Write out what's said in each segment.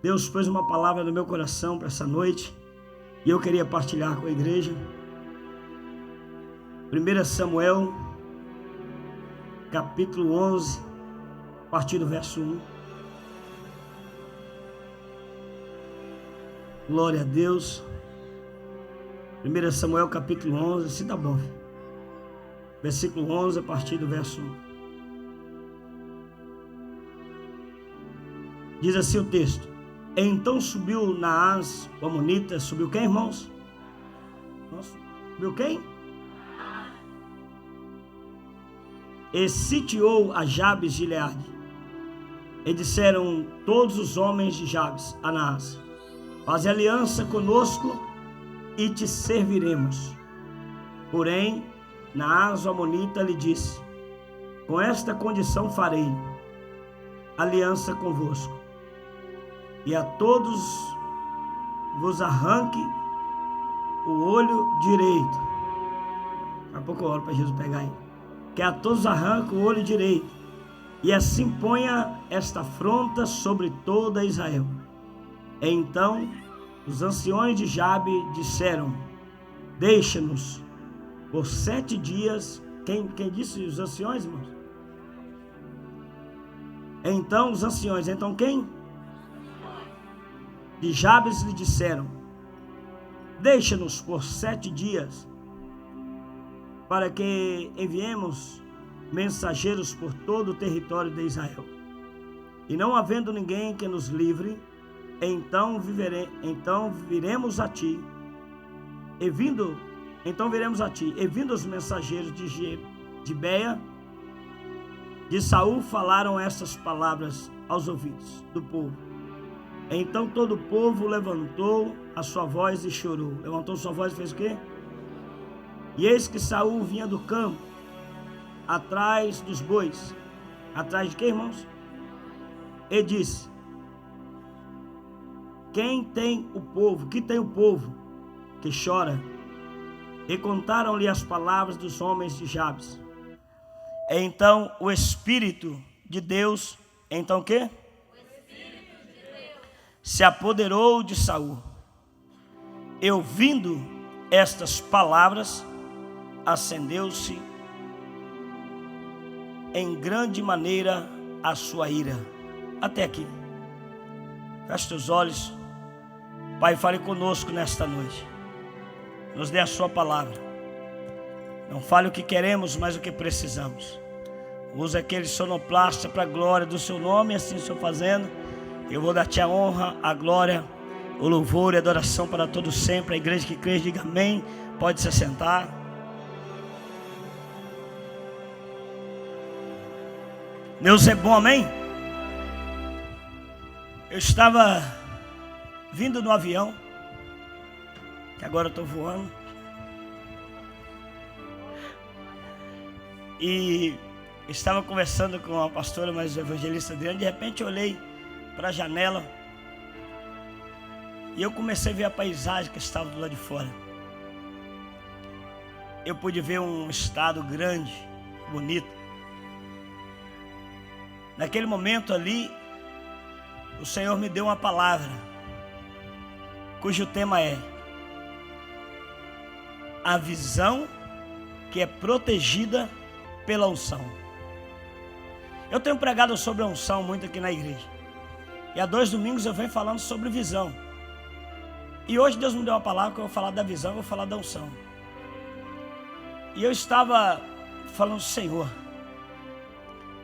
Deus pôs uma palavra no meu coração para essa noite e eu queria partilhar com a igreja. 1 Samuel, capítulo 11, a partir do verso 1. Glória a Deus. 1 Samuel, capítulo 11, assim tá bom. Versículo 11, a partir do verso 1. Diz assim o texto: Então subiu Naás, o amonita. Subiu quem, irmãos? Nossa, subiu quem? E sitiou a Jabes de Gileade. E disseram todos os homens de Jabes a Naás: Faze aliança conosco e te serviremos. Porém, Naás, o amonita, lhe disse: Com esta condição farei aliança convosco, e a todos vos arranque o olho direito. Daqui a pouco eu oro para Jesus pegar aí. Que a todos arranque o olho direito, e assim ponha esta afronta sobre toda Israel. E então os anciões de Jabe disseram: Deixa-nos por 7 dias. Quem disse os anciões, irmãos? Então os anciões, então quem? De Jabes lhe disseram: Deixa-nos por 7 dias, para que enviemos mensageiros por todo o território de Israel. E não havendo ninguém que nos livre, então viremos a ti. Então viremos a ti. E vindo os mensageiros de Gibeia de Saul, falaram essas palavras aos ouvidos do povo. Então todo o povo levantou a sua voz e chorou. Levantou sua voz e fez o quê? E eis que Saul vinha do campo, atrás dos bois. Atrás de quê, irmãos? E disse: Que tem o povo que chora? E contaram-lhe as palavras dos homens de Jabes. Então o Espírito de Deus, então o quê? Se apoderou de Saul. E ouvindo estas palavras, acendeu-se em grande maneira a sua ira. Até aqui. Feche teus olhos. Pai, fale conosco nesta noite. Nos dê a sua palavra. Não fale o que queremos, mas o que precisamos. Use aquele sonoplasta para a glória do seu nome. Assim estou fazendo. Eu vou dar-te a honra, a glória, o louvor e a adoração para todos sempre. A igreja que crê, diga amém. Pode se assentar. Deus é bom, amém? Eu estava vindo no avião, que agora eu estou voando, e estava conversando com a pastora, mas o evangelista Adriano. De repente eu olhei para a janela e eu comecei a ver a paisagem que estava do lado de fora. Eu pude ver um estado grande, bonito. Naquele momento ali, o Senhor me deu uma palavra, cujo tema é a visão que é protegida pela unção. Eu tenho pregado sobre a unção muito aqui na igreja. E há 2 domingos eu venho falando sobre visão. E hoje Deus me deu uma palavra que eu vou falar da visão, eu vou falar da unção. E eu estava falando: Senhor,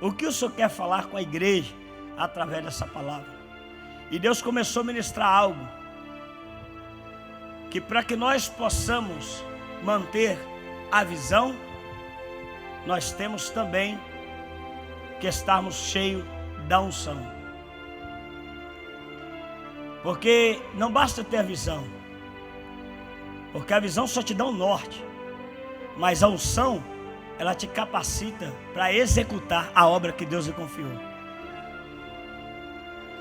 o que o Senhor quer falar com a igreja através dessa palavra? E Deus começou a ministrar algo que, para que nós possamos manter a visão, nós temos também que estarmos cheios da unção. Porque não basta ter a visão, porque a visão só te dá um norte, mas a unção, ela te capacita para executar a obra que Deus lhe confiou.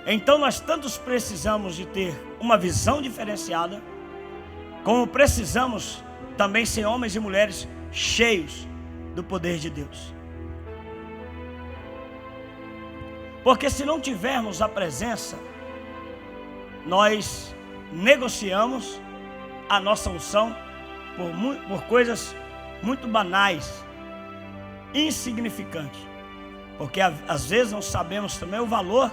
Então nós tantos precisamos de ter uma visão diferenciada, como precisamos também ser homens e mulheres cheios do poder de Deus. Porque se não tivermos a presença nós negociamos a nossa unção por coisas muito banais, insignificantes, porque às vezes não sabemos também o valor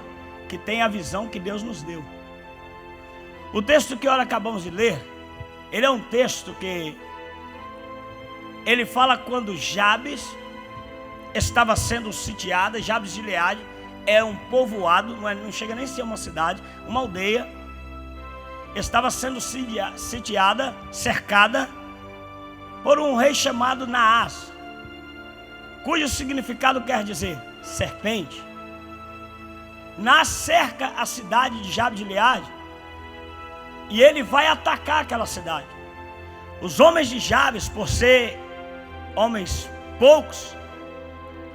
que tem a visão que Deus nos deu. O texto que nós acabamos de ler, ele é um texto que ele fala quando Jabes estava sendo sitiada. Jabes de Gileade é um povoado, não chega nem a ser uma cidade, uma aldeia. Estava sendo sitiada, cercada por um rei chamado Naás, cujo significado quer dizer serpente. Naás cerca a cidade de Jabes de Gileade e ele vai atacar aquela cidade. Os homens de Jabes, por ser homens poucos,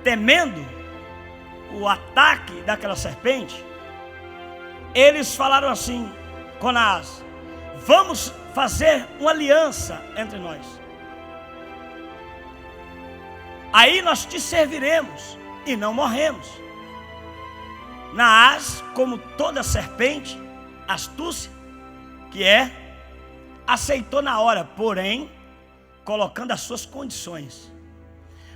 temendo o ataque daquela serpente, eles falaram assim com Naás: vamos fazer uma aliança entre nós, aí nós te serviremos e não morremos. Naás, como toda serpente, astúcia que é, aceitou na hora, porém colocando as suas condições,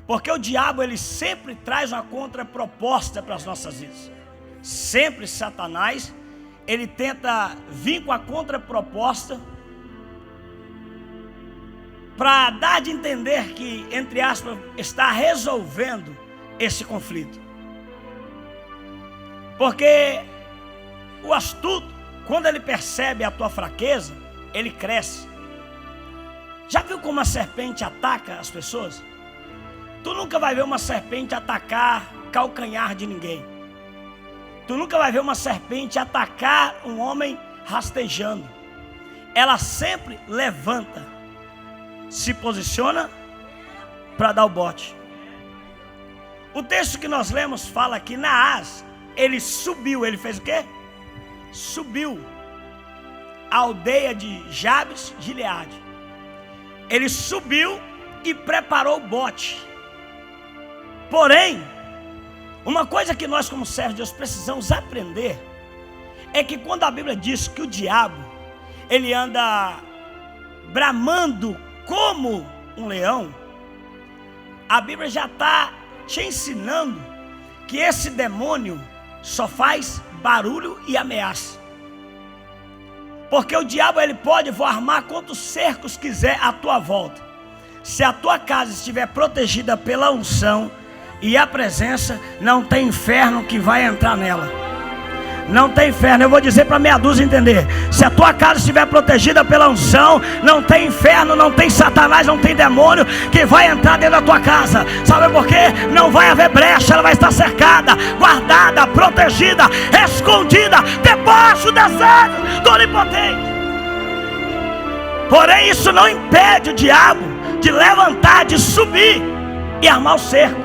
porque o diabo ele sempre traz uma contraproposta para as nossas vidas. Sempre Satanás ele tenta vir com a contraproposta para dar de entender que, entre aspas, está resolvendo esse conflito. Porque o astuto, quando ele percebe a tua fraqueza, ele cresce. Já viu como a serpente ataca as pessoas? Tu nunca vai ver uma serpente atacar calcanhar de ninguém. Tu nunca vai ver uma serpente atacar um homem rastejando. Ela sempre levanta, se posiciona para dar o bote. O texto que nós lemos fala que Naás, ele subiu, ele fez o quê? Subiu a aldeia de Jabes de Gileade. Ele subiu e preparou o bote. Porém, uma coisa que nós como servos de Deus precisamos aprender é que quando a Bíblia diz que o diabo ele anda bramando como um leão, a Bíblia já está te ensinando que esse demônio só faz barulho e ameaça. Porque o diabo ele pode armar quantos cercos quiser à tua volta. Se a tua casa estiver protegida pela unção e a presença, não tem inferno que vai entrar nela. Não tem inferno. Eu vou dizer para meia dúzia entender. Se a tua casa estiver protegida pela unção, não tem inferno, não tem Satanás, não tem demônio que vai entrar dentro da tua casa. Sabe por quê? Não vai haver brecha, ela vai estar cercada, guardada, protegida, escondida debaixo das asas do Onipotente. Porém, isso não impede o diabo de levantar, de subir e armar o cerco.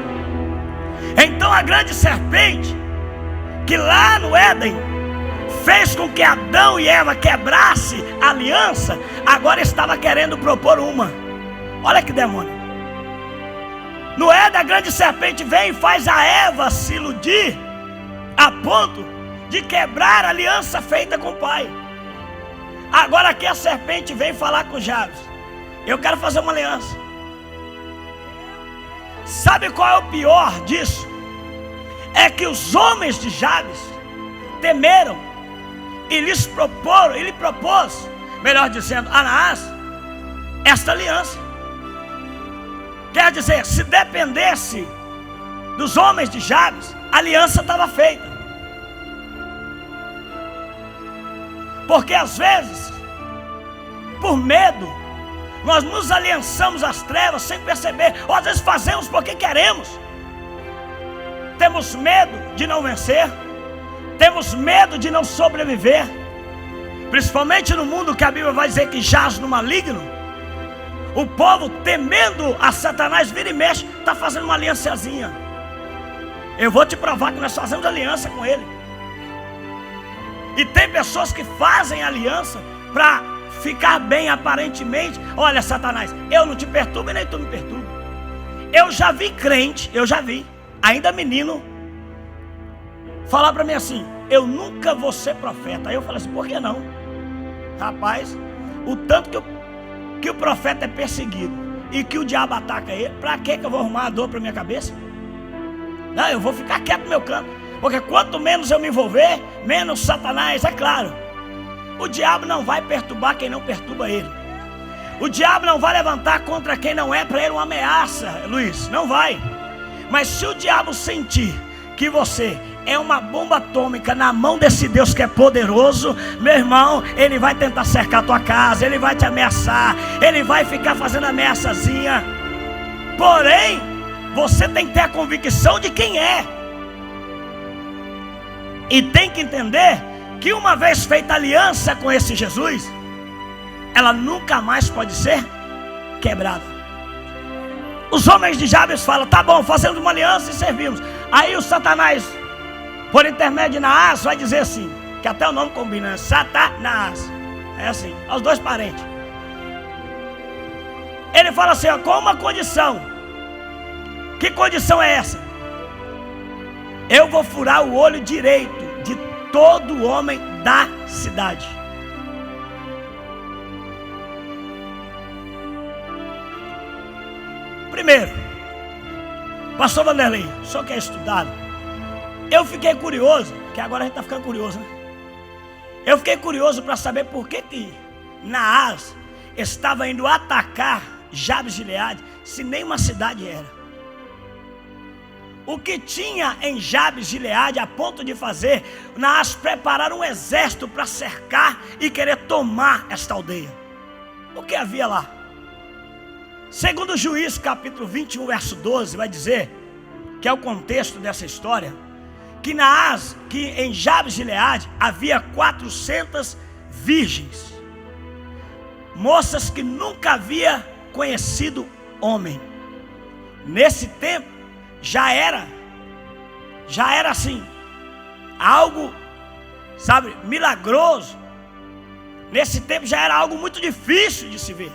Então a grande serpente que lá no Éden fez com que Adão e Eva quebrasse a aliança, agora estava querendo propor uma. Olha que demônio. No Éden a grande serpente vem e faz a Eva se iludir a ponto de quebrar a aliança feita com o pai. Agora aqui a serpente vem falar com Jabes: eu quero fazer uma aliança. Sabe qual é o pior disso? É que os homens de Jabes temeram e ele propôs, melhor dizendo, a Naás, esta aliança. Quer dizer, se dependesse dos homens de Jabes, a aliança estava feita. Porque às vezes, por medo, nós nos aliançamos às trevas sem perceber, ou às vezes fazemos porque queremos. Temos medo de não vencer, temos medo de não sobreviver, principalmente no mundo que a Bíblia vai dizer que jaz no maligno. O povo, temendo a Satanás, vira e mexe, está fazendo uma aliançazinha. Eu vou te provar que nós fazemos aliança com ele. E tem pessoas que fazem aliança para ficar bem aparentemente. Olha, Satanás, eu não te perturbo e nem tu me perturba. Eu já vi, ainda menino, falar para mim assim: eu nunca vou ser profeta. Aí eu falei assim, por que não? Rapaz, o tanto que o profeta é perseguido e que o diabo ataca ele, pra que eu vou arrumar a dor pra minha cabeça? Não, eu vou ficar quieto no meu canto, porque quanto menos eu me envolver, menos Satanás, é claro. O diabo não vai perturbar quem não perturba ele. O diabo não vai levantar contra quem não é para ele uma ameaça, Luiz, não vai. Mas se o diabo sentir que você é uma bomba atômica na mão desse Deus que é poderoso, meu irmão, ele vai tentar cercar a tua casa, ele vai te ameaçar, ele vai ficar fazendo ameaçazinha. Porém, você tem que ter a convicção de quem é. E tem que entender que uma vez feita aliança com esse Jesus, ela nunca mais pode ser quebrada. Os homens de Jabes falam, tá bom, fazemos uma aliança e servimos. Aí o Satanás, por intermédio de Naás, vai dizer assim, que até o nome combina, Satanás, é assim, aos dois parentes. Ele fala assim, ó, com uma condição. Que condição é essa? Eu vou furar o olho direito de todo homem da cidade. Primeiro, pastor Vanderlei, o senhor quer estudar? Eu fiquei curioso, que agora a gente está ficando curioso, né? Eu fiquei curioso para saber por que Naás estava indo atacar Jabes de Gileade, se nem uma cidade era. O que tinha em Jabes de Gileade a ponto de fazer Naás preparar um exército para cercar e querer tomar esta aldeia? O que havia lá? Segundo Juízes capítulo 21, verso 12, vai dizer, que é o contexto dessa história, que Naás, que em Jabes de Gileade havia 400 virgens, moças que nunca havia conhecido homem. Nesse tempo já era assim, algo, sabe, milagroso. Nesse tempo já era algo muito difícil de se ver.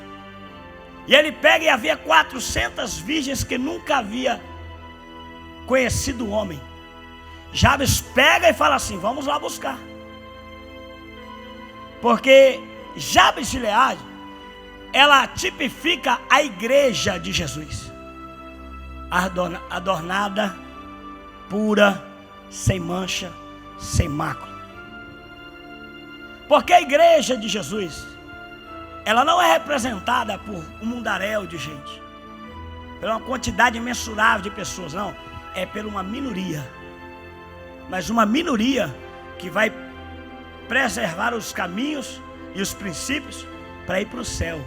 E ele pega e havia 400 virgens que nunca havia conhecido o homem. Jabes pega e fala assim, vamos lá buscar. Porque Jabes de Gileade, ela tipifica a igreja de Jesus. Adornada, pura, sem mancha, sem mácula. Porque a igreja de Jesus, ela não é representada por um mundaréu de gente, por uma quantidade imensurável de pessoas, não. É por uma minoria. Mas uma minoria que vai preservar os caminhos e os princípios para ir para o céu.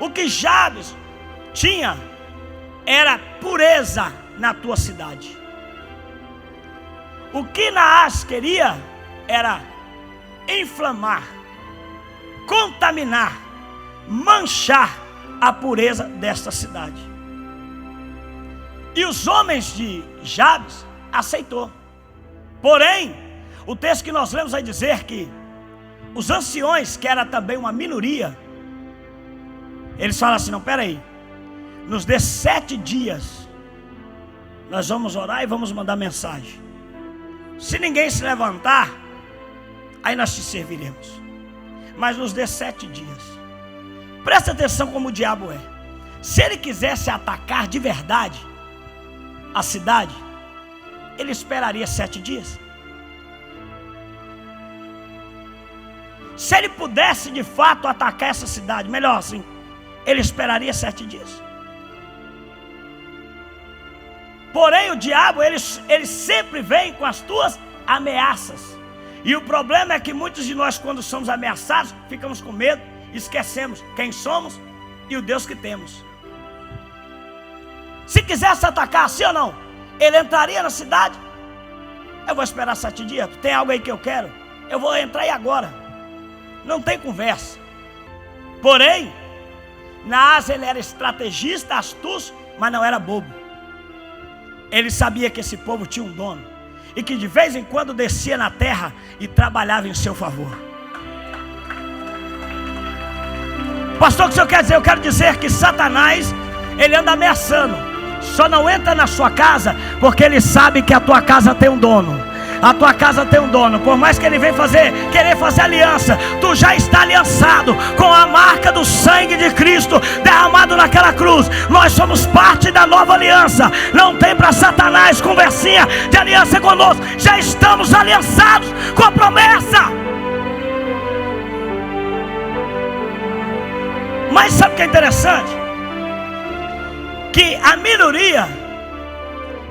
O que Jabes tinha era pureza na tua cidade. O que Naás queria era inflamar, contaminar, manchar a pureza desta cidade. E os homens de Jabes aceitou. Porém, o texto que nós lemos vai dizer que os anciões, que era também uma minoria, eles falam assim, não, peraí, nos dê 7 dias, nós vamos orar e vamos mandar mensagem. Se ninguém se levantar, aí nós te serviremos. Mas nos dê 7 dias. Presta atenção como o diabo é. Se ele quisesse atacar de verdade a cidade, ele esperaria 7 dias. Se ele pudesse de fato atacar essa cidade, melhor assim, ele esperaria 7 dias. Porém o diabo, ele sempre vem com as tuas ameaças. E o problema é que muitos de nós, quando somos ameaçados, ficamos com medo, esquecemos quem somos e o Deus que temos. Se quisesse atacar, sim ou não, ele entraria na cidade. Eu vou esperar 7 dias, tem algo aí que eu quero, eu vou entrar aí agora. Não tem conversa. Porém, Naás, ele era estrategista, astuto, mas não era bobo. Ele sabia que esse povo tinha um dono e que de vez em quando descia na terra e trabalhava em seu favor. Pastor, o que o senhor quer dizer? Eu quero dizer que Satanás, ele anda ameaçando. Só não entra na sua casa porque ele sabe que a tua casa tem um dono. A tua casa tem um dono. Por mais que ele venha querer fazer aliança, tu já está aliançado com a marca do sangue de Cristo derramado naquela cruz. Nós somos parte da nova aliança. Não tem para Satanás conversinha de aliança conosco. Já estamos aliançados com a promessa. Mas sabe o que é interessante? Que a minoria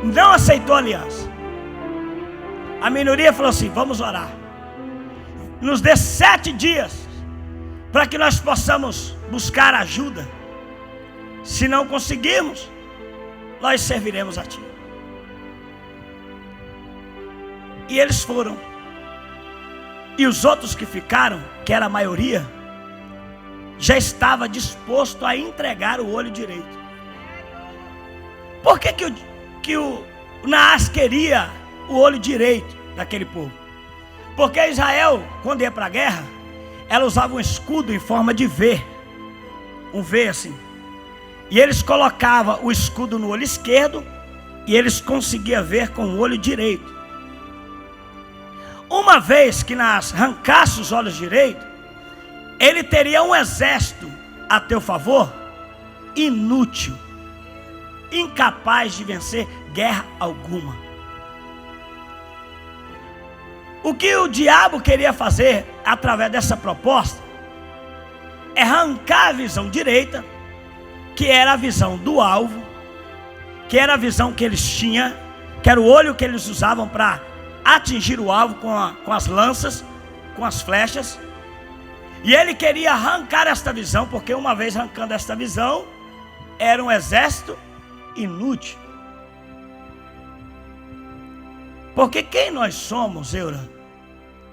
não aceitou a aliança. A minoria falou assim: vamos orar, nos dê 7 dias para que nós possamos buscar ajuda. Se não conseguirmos, nós serviremos a ti. E eles foram. E os outros que ficaram, que era a maioria, já estava disposto a entregar o olho direito. Por que o Naás queria o olho direito daquele povo? Porque Israel, quando ia para a guerra, ela usava um escudo em forma de V, um V assim, e eles colocavam o escudo no olho esquerdo, e eles conseguiam ver com o olho direito. Uma vez que Naás arrancasse os olhos direitos, ele teria um exército a teu favor inútil, incapaz de vencer guerra alguma. O que o diabo queria fazer através dessa proposta é arrancar a visão direita, que era a visão do alvo, que era a visão que eles tinham, que era o olho que eles usavam para atingir o alvo com as lanças, com as flechas. E ele queria arrancar esta visão, porque uma vez arrancando esta visão, era um exército inútil. Porque quem nós somos, Eura,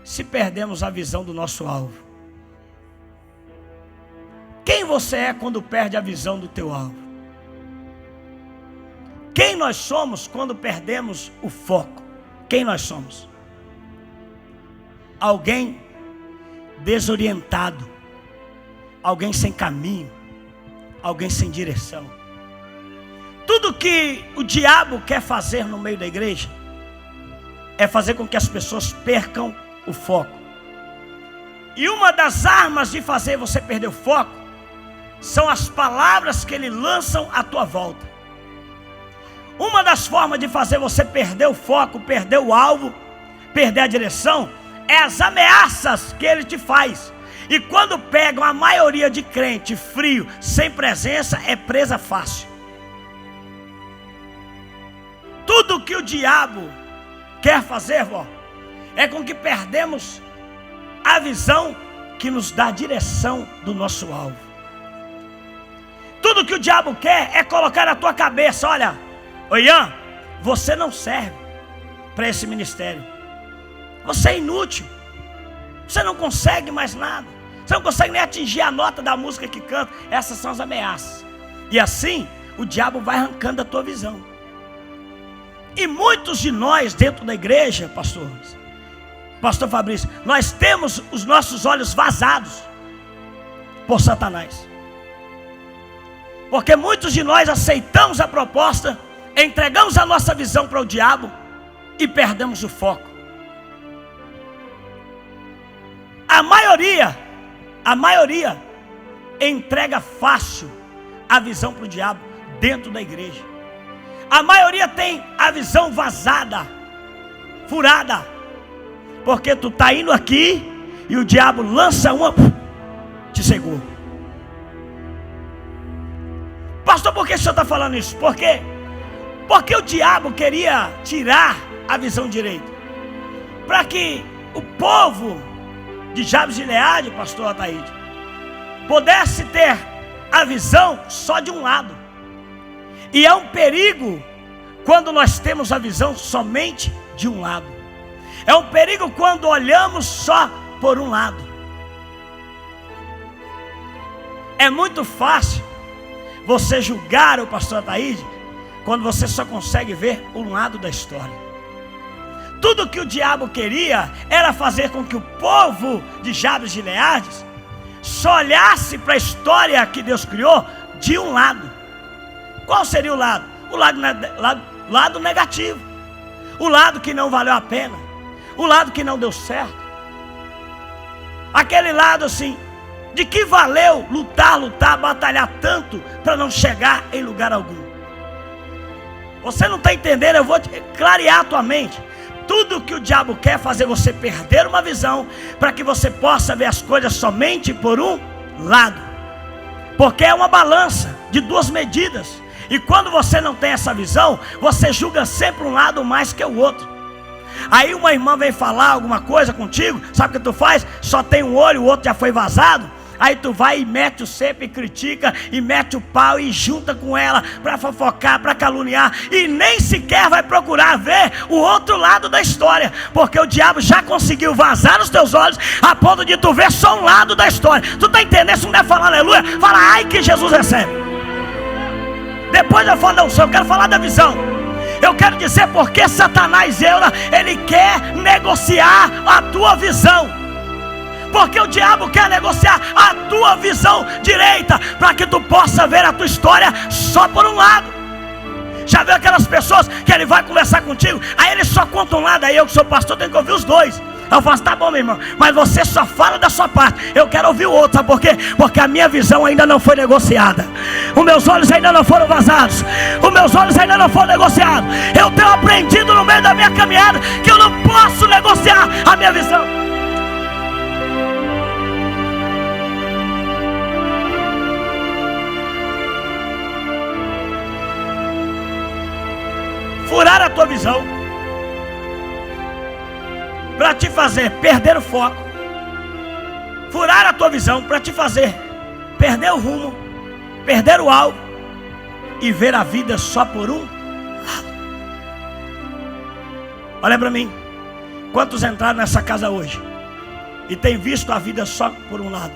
se perdemos a visão do nosso alvo? Quem você é quando perde a visão do teu alvo? Quem nós somos quando perdemos o foco? Quem nós somos? Alguém desorientado, alguém sem caminho, alguém sem direção. Tudo que o diabo quer fazer no meio da igreja é fazer com que as pessoas percam o foco. E uma das armas de fazer você perder o foco são as palavras que ele lançam à tua volta. Uma das formas de fazer você perder o foco, perder o alvo, perder a direção, é as ameaças que ele te faz. E quando pegam a maioria de crente frio, sem presença, é presa fácil. Tudo que o diabo quer fazer, é com que perdemos a visão que nos dá a direção do nosso alvo. Tudo que o diabo quer é colocar na tua cabeça: olha, Ian, você não serve para esse ministério. Você é inútil. Você não consegue mais nada. Você não consegue nem atingir a nota da música que canta. Essas são as ameaças. E assim, o diabo vai arrancando a tua visão. E muitos de nós dentro da igreja, Pastor Fabrício, nós temos os nossos olhos vazados por Satanás. Porque muitos de nós aceitamos a proposta, entregamos a nossa visão para o diabo e perdemos o foco. A maioria entrega fácil a visão para o diabo dentro da igreja. A maioria tem a visão vazada, furada, porque tu está indo aqui e o diabo lança uma, te cegou. Pastor, por que o senhor está falando isso? Por quê? Porque o diabo queria tirar a visão direita, para que o povo de Jabes de Gileade, pastor Ataíde, pudesse ter a visão só de um lado. E é um perigo quando nós temos a visão somente de um lado. É um perigo quando olhamos só por um lado. É muito fácil você julgar o pastor Ataíde quando você só consegue ver um lado da história. Tudo que o diabo queria era fazer com que o povo de Jabes de Gileade só olhasse para a história que Deus criou de um lado. Qual seria o lado? O lado negativo. O lado que não valeu a pena. o lado que não deu certo, aquele lado assim, de que valeu lutar, batalhar tanto para não chegar em lugar algum? Você não está entendendo? Eu vou te clarear a tua mente. Tudo que o diabo quer é fazer você perder uma visão, para que você possa ver as coisas somente por um lado, porque é uma balança de duas medidas, e quando você não tem essa visão, você julga sempre um lado mais que o outro. Aí uma irmã vem falar alguma coisa contigo, sabe o que tu faz? Só tem um olho, o outro já foi vazado. Aí tu vai e mete o cepo e critica, e mete o pau e junta com ela para fofocar, para caluniar, e nem sequer vai procurar ver o outro lado da história, porque o diabo já conseguiu vazar os teus olhos a ponto de tu ver só um lado da história. Tu tá entendendo? Se não der falar aleluia, fala ai que Jesus recebe. Depois eu falo da unção, eu quero falar da visão. Eu quero dizer porque Satanás, ele quer negociar a tua visão. Porque o diabo quer negociar a tua visão direita, para que tu possa ver a tua história só por um lado. Já viu aquelas pessoas que ele vai conversar contigo, aí ele só conta um lado, aí eu que sou pastor tenho que ouvir os dois. Eu falo, tá bom meu irmão, mas você só fala da sua parte, eu quero ouvir o outro, sabe por quê? Porque a minha visão ainda não foi negociada, os meus olhos ainda não foram vazados, os meus olhos ainda não foram negociados. Eu tenho aprendido no meio da minha caminhada que eu não posso negociar a minha visão. Furar a tua visão para te fazer perder o foco, furar a tua visão para te fazer perder o rumo, perder o alvo e ver a vida só por um lado. Olha para mim, quantos entraram nessa casa hoje e tem visto a vida só por um lado,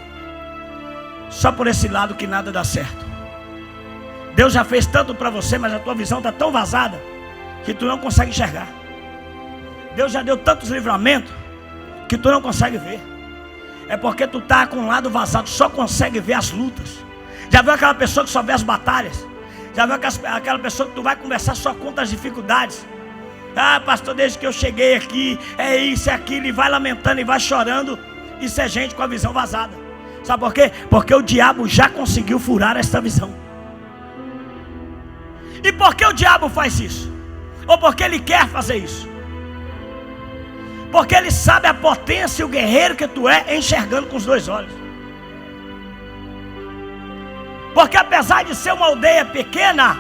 só por esse lado que nada dá certo? Deus já fez tanto para você, mas a tua visão está tão vazada que tu não consegue enxergar. Deus já deu tantos livramentos que tu não consegue ver. É porque tu está com um lado vazado, só consegue ver as lutas. Já viu aquela pessoa que só vê as batalhas? Já viu aquela pessoa que tu vai conversar só contra as dificuldades? Ah, pastor, desde que eu cheguei aqui, é isso, é aquilo, e vai lamentando e vai chorando. Isso é gente com a visão vazada. Sabe por quê? Porque o diabo já conseguiu furar esta visão. E por que o diabo faz isso? Ou porque ele quer fazer isso? Porque ele sabe a potência e o guerreiro que tu é enxergando com os dois olhos. Porque apesar de ser uma aldeia pequena,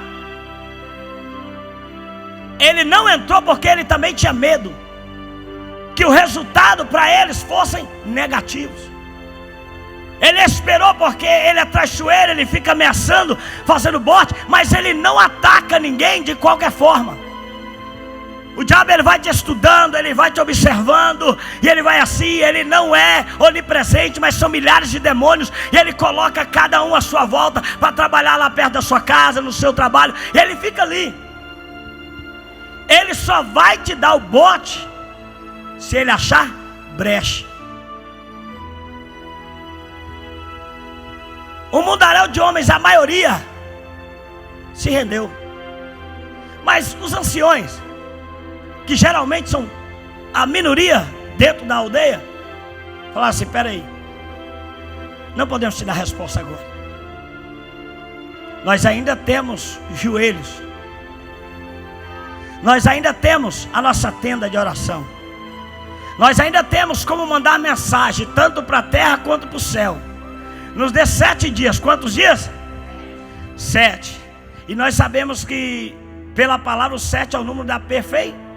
ele não entrou porque ele também tinha medo que o resultado para eles fossem negativos. Ele esperou porque ele é traiçoeiro, ele fica ameaçando, fazendo bote, mas ele não ataca ninguém de qualquer forma. O diabo ele vai te estudando, ele vai te observando, e ele vai assim, ele não é onipresente, mas são milhares de demônios, e ele coloca cada um à sua volta, para trabalhar lá perto da sua casa, no seu trabalho, e ele fica ali. Ele só vai te dar o bote, se ele achar brecha. Um mundaréu de homens, a maioria, se rendeu. Mas os anciões, que geralmente são a minoria dentro da aldeia, falaram assim, espera aí, não podemos te dar resposta agora. Nós ainda temos joelhos, nós ainda temos a nossa tenda de oração, nós ainda temos como mandar mensagem, tanto para a terra quanto para o céu. Nos dê 7 dias, quantos dias? 7. E nós sabemos que pela palavra o 7 é o número da perfeição.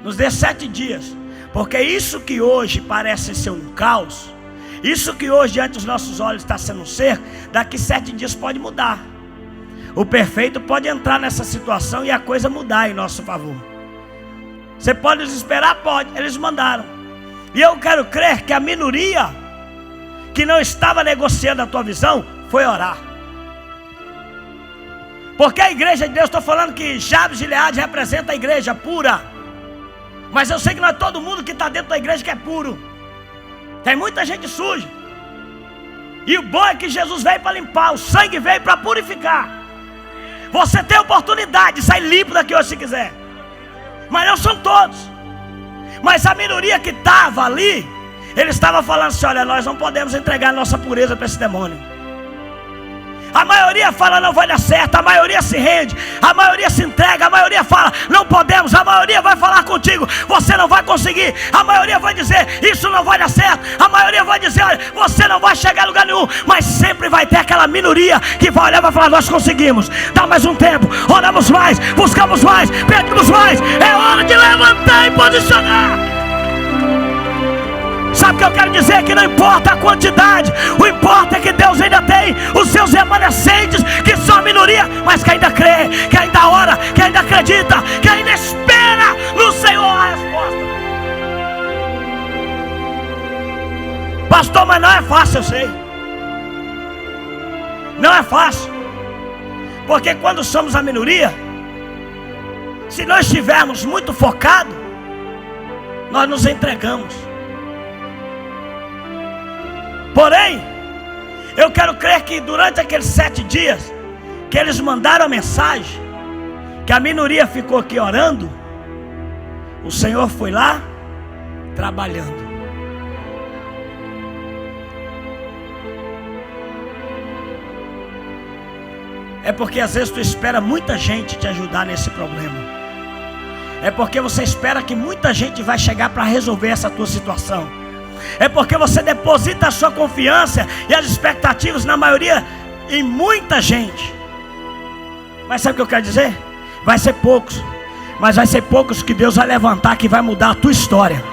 Nos dê 7 dias, porque isso que hoje parece ser um caos, isso que hoje diante dos nossos olhos está sendo um cerco, daqui 7 dias pode mudar. O perfeito pode entrar nessa situação e a coisa mudar em nosso favor. Você pode esperar? Pode, eles mandaram. E eu quero crer que a minoria que não estava negociando a tua visão foi orar. Porque a igreja de Deus, estou falando que Jabes de Gileade representa a igreja pura, mas eu sei que não é todo mundo que está dentro da igreja que é puro. Tem muita gente suja. E o bom é que Jesus veio para limpar, o sangue veio para purificar. Você tem a oportunidade de sair limpo daqui hoje se quiser, mas não são todos. Mas a minoria que estava ali, ele estava falando assim: olha, nós não podemos entregar nossa pureza para esse demônio. A maioria fala: não vai dar certo. A maioria se rende, a maioria se entrega. A maioria fala: não podemos. A maioria vai falar contigo: você não vai conseguir. A maioria vai dizer: isso não vai dar certo. A maioria vai dizer: olha, você não vai chegar a lugar nenhum. Mas sempre vai ter aquela minoria que vai olhar e vai falar: nós conseguimos. Dá mais um tempo, oramos mais, buscamos mais, pedimos mais. É hora de levantar e posicionar. Sabe o que eu quero dizer? Que não importa a quantidade, o importa é que Deus ainda tem os seus remanescentes, que são a minoria, mas que ainda crê, que ainda ora, que ainda acredita, que ainda espera no Senhor a resposta. Pastor, mas não é fácil, eu sei. Não é fácil, porque quando somos a minoria, se nós estivermos muito focados, nós nos entregamos. Porém, eu quero crer que durante aqueles 7 dias que eles mandaram a mensagem, que a minoria ficou aqui orando, o Senhor foi lá trabalhando. É porque às vezes tu espera muita gente te ajudar nesse problema. É porque você espera que muita gente vai chegar para resolver essa tua situação. É porque você deposita a sua confiança e as expectativas, na maioria, em muita gente. Mas sabe o que eu quero dizer? Vai ser poucos, mas vai ser poucos que Deus vai levantar, que vai mudar a tua história.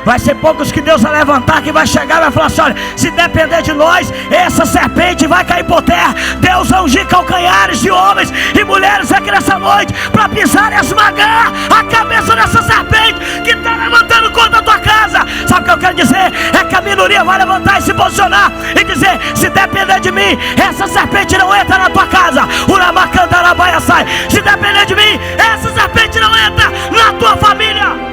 Vai ser poucos que Deus vai levantar, que vai chegar e vai falar assim: olha, se depender de nós, essa serpente vai cair por terra. Deus vai ungir calcanhares de homens e mulheres aqui nessa noite, para pisar e esmagar a cabeça dessa serpente que está levantando contra a tua casa. Sabe o que eu quero dizer? É que a minoria vai levantar e se posicionar e dizer: se depender de mim, essa serpente não entra na tua casa. Uramacandarabaia sai. Se depender de mim, essa serpente não entra na tua família.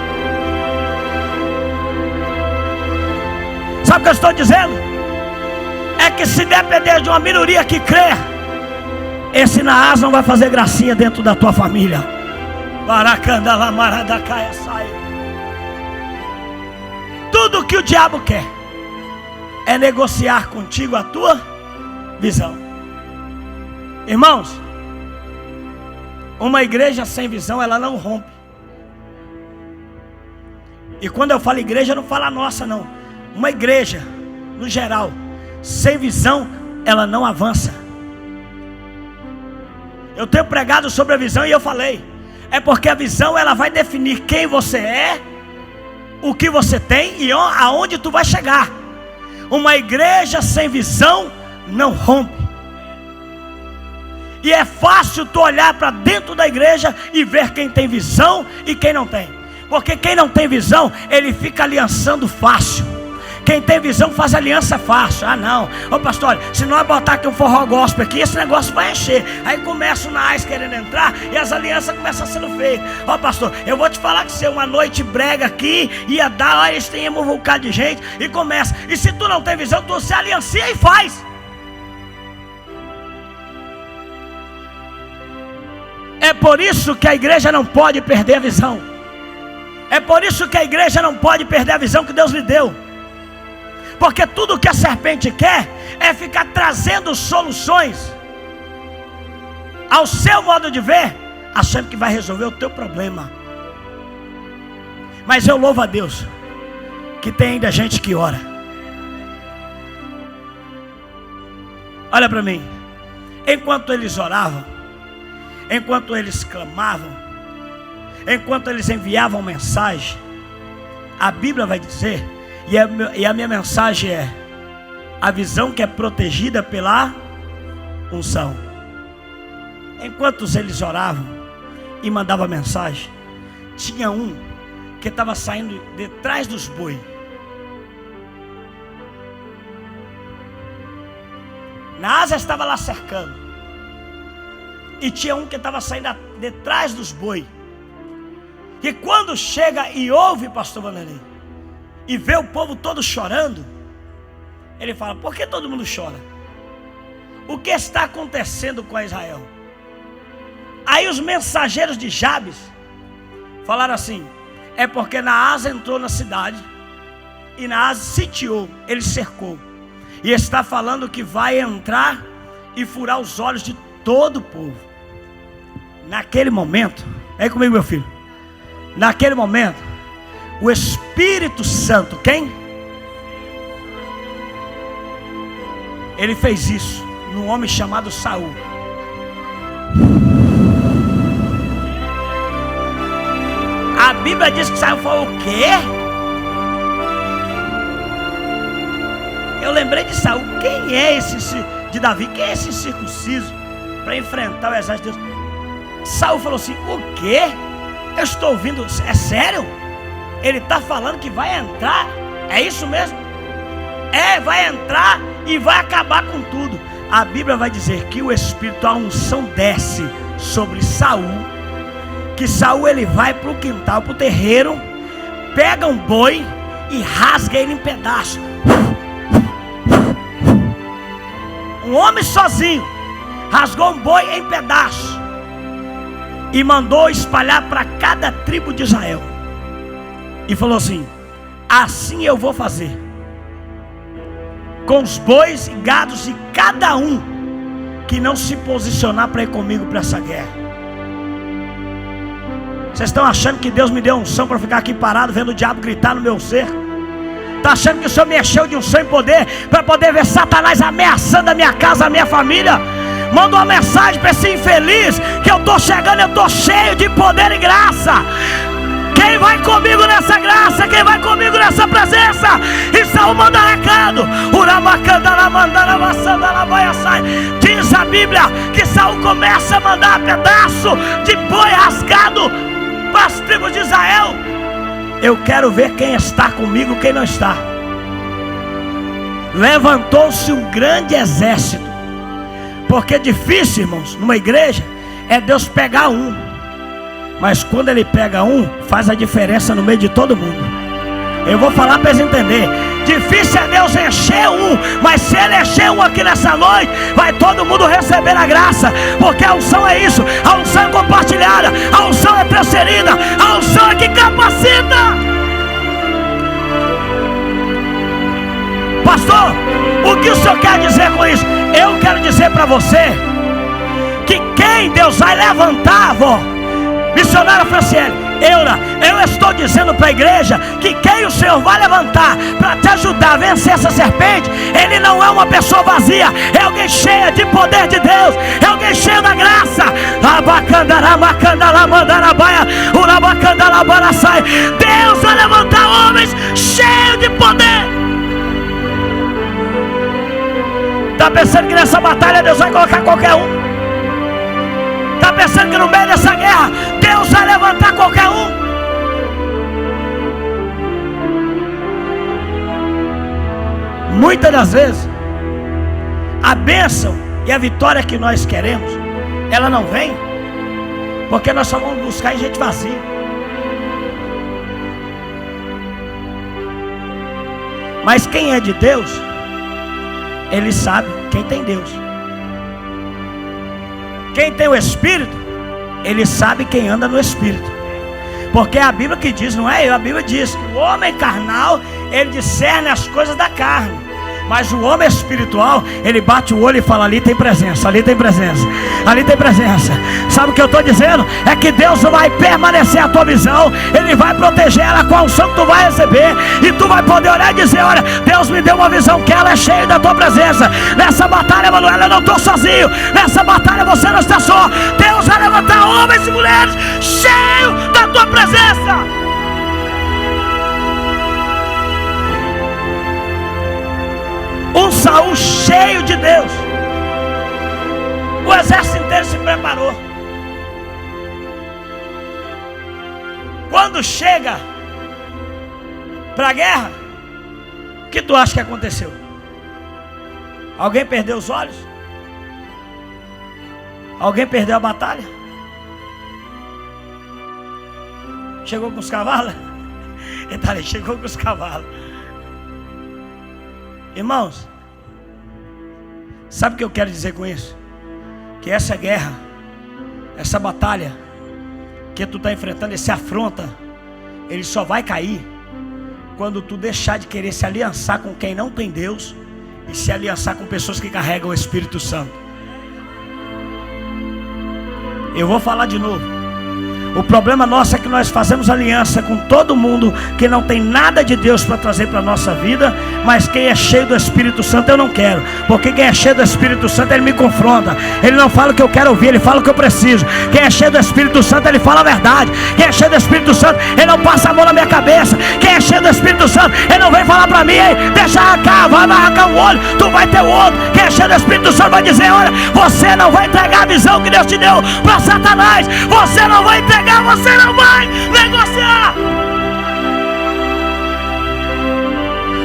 Sabe o que eu estou dizendo? É que se depender de uma minoria que crê, esse Naás não vai fazer gracinha dentro da tua família. Tudo que o diabo quer é negociar contigo a tua visão. Irmãos, uma igreja sem visão, ela não rompe. E quando eu falo igreja, eu não falo a nossa não. Uma igreja, no geral, sem visão, ela não avança. Eu tenho pregado sobre a visão e eu falei: é porque a visão ela vai definir quem você é, o que você tem e aonde tu vai chegar. Uma igreja sem visão não rompe. E é fácil tu olhar para dentro da igreja e ver quem tem visão e quem não tem. Porque quem não tem visão, ele fica aliançando fácil. Quem tem visão faz aliança fácil. Ah não, ô pastor, se nós botar aqui um forró gospel aqui, esse negócio vai encher. Aí começa o Naás querendo entrar e as alianças começam a sendo feitas. Ó pastor, eu vou te falar que se uma noite brega aqui ia dar, olha, eles têm um bocado de gente e começa. E se tu não tem visão, tu se aliancia e faz. É por isso que a igreja não pode perder a visão. É por isso que a igreja não pode perder a visão que Deus lhe deu. Porque tudo que a serpente quer é ficar trazendo soluções ao seu modo de ver, achando que vai resolver o teu problema. Mas eu louvo a Deus que tem ainda gente que ora. Olha para mim. Enquanto eles oravam, enquanto eles clamavam, enquanto eles enviavam mensagem, a Bíblia vai dizer, e a minha mensagem é: a visão que é protegida pela unção. Enquanto eles oravam e mandavam mensagem, tinha um que estava saindo de trás dos bois. Naás estava lá cercando, e tinha um que estava saindo de trás dos bois. E quando chega e ouve, pastor Vanderlei, e vê o povo todo chorando, ele fala: por que todo mundo chora? O que está acontecendo com Israel? Aí os mensageiros de Jabes falaram assim: é porque Naás entrou na cidade e Naás sitiou, ele cercou. E está falando que vai entrar e furar os olhos de todo o povo. Naquele momento, vem comigo, meu filho. Naquele momento, o Espírito Santo, quem? Ele fez isso num homem chamado Saul. A Bíblia diz que Saul falou o quê? Eu lembrei de Saul. Quem é esse de Davi? Quem é esse circunciso para enfrentar o exército de Deus? Saul falou assim: o quê? Eu estou ouvindo, é sério? Ele está falando que vai entrar? É isso mesmo? É, vai entrar e vai acabar com tudo. A Bíblia vai dizer que o Espírito, a unção desce sobre Saul. Que Saul ele vai para o quintal, para o terreiro, pega um boi e rasga ele em pedaços. Um homem sozinho rasgou um boi em pedaços e mandou espalhar para cada tribo de Israel. E falou assim: assim eu vou fazer com os bois e gados de cada um que não se posicionar para ir comigo para essa guerra. Vocês estão achando que Deus me deu unção para ficar aqui parado vendo o diabo gritar no meu ser? Está achando que o Senhor me encheu de unção e poder para poder ver Satanás ameaçando a minha casa, a minha família? Manda uma mensagem para esse infeliz que eu estou chegando, eu estou cheio de poder e graça. Quem vai comigo nessa graça? Quem vai comigo nessa presença? E Saul manda recado. Diz a Bíblia que Saul começa a mandar pedaço de boi rasgado para as tribos de Israel. Eu quero ver quem está comigo, quem não está. Levantou-se um grande exército. Porque é difícil, irmãos, numa igreja, é Deus pegar um. Mas quando Ele pega um, faz a diferença no meio de todo mundo. Eu vou falar para eles entenderem. Difícil é Deus encher um, mas se Ele encher um aqui nessa noite, vai todo mundo receber a graça. Porque a unção é isso. A unção é compartilhada, a unção é transferida, a unção é que capacita. Pastor, o que o senhor quer dizer com isso? Eu quero dizer para você que quem Deus vai levantar, avó, missionária Franciele, eu estou dizendo para a igreja que quem o Senhor vai levantar para te ajudar a vencer essa serpente, ele não é uma pessoa vazia, é alguém cheio de poder de Deus, é alguém cheio da graça. Deus vai levantar homens cheios de poder. Está pensando que nessa batalha Deus vai colocar qualquer um? Está pensando que no meio dessa guerra Deus vai levantar qualquer um? Muitas das vezes a bênção e a vitória que nós queremos, ela não vem porque nós só vamos buscar em gente vazia. Mas quem é de Deus, ele sabe quem tem Deus. Quem tem o Espírito, ele sabe quem anda no Espírito. Porque é a Bíblia que diz, não é eu, a Bíblia diz que o homem carnal, ele discerne as coisas da carne. Mas o homem espiritual, ele bate o olho e fala: ali tem presença, ali tem presença, ali tem presença. Sabe o que eu estou dizendo? É que Deus vai permanecer a tua visão, Ele vai proteger ela com a unção que tu vai receber. E tu vai poder olhar e dizer: olha, Deus me deu uma visão que ela é cheia da tua presença. Nessa batalha, Manuela, eu não estou sozinho. Nessa batalha você não está só. Deus vai levantar homens e mulheres cheios da tua presença. Um Saul cheio de Deus. O exército inteiro se preparou. Quando chega para a guerra, o que tu acha que aconteceu? Alguém perdeu os olhos? Alguém perdeu a batalha? Chegou com os cavalos? Ele chegou com os cavalos. Irmãos, sabe o que eu quero dizer com isso? Que essa guerra, essa batalha que tu está enfrentando, esse afronta ele só vai cair quando tu deixar de querer se aliançar com quem não tem Deus e se aliançar com pessoas que carregam o Espírito Santo. Eu vou falar de novo. O problema nosso é que nós fazemos aliança com todo mundo que não tem nada de Deus para trazer para a nossa vida. Mas quem é cheio do Espírito Santo eu não quero, porque quem é cheio do Espírito Santo ele me confronta. Ele não fala o que eu quero ouvir, ele fala o que eu preciso. Quem é cheio do Espírito Santo ele fala a verdade. Quem é cheio do Espírito Santo ele não passa a mão na minha cabeça. Quem é cheio do Espírito Santo ele não vem falar para mim: ei, deixa arrancar, vai arrancar um olho, tu vai ter o outro. Quem é cheio do Espírito Santo vai dizer: olha, você não vai entregar a visão que Deus te deu para Satanás. Você não vai entregar, você não vai negociar.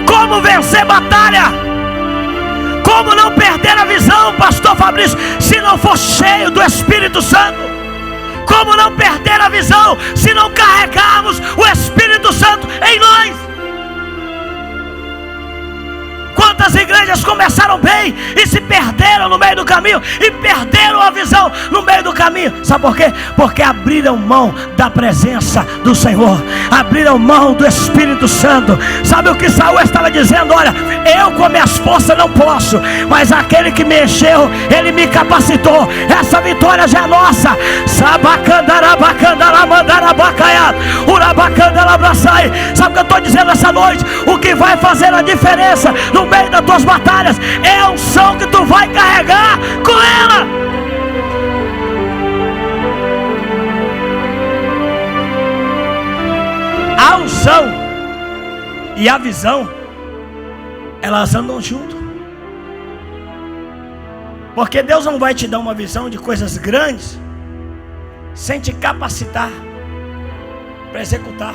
Como vencer batalha? Como não perder a visão, pastor Fabrício, se não for cheio do Espírito Santo? Como não perder a visão se não carregarmos o Espírito Santo em nós? Quantas igrejas começaram bem e se perderam no meio do caminho, e perderam a visão no meio do caminho? Sabe por quê? Porque abriram mão da presença do Senhor, abriram mão do Espírito Santo. Sabe o que Saul estava dizendo? olha, eu com minhas forças não posso, mas aquele que me encheu, ele me capacitou. Essa vitória já é nossa. Sabe o que eu estou dizendo essa noite? O que vai fazer a diferença no meio das tuas batalhas é a unção que tu vai carregar com ela. A unção e a visão, elas andam junto. Porque Deus não vai te dar uma visão de coisas grandes sem te capacitar para executar.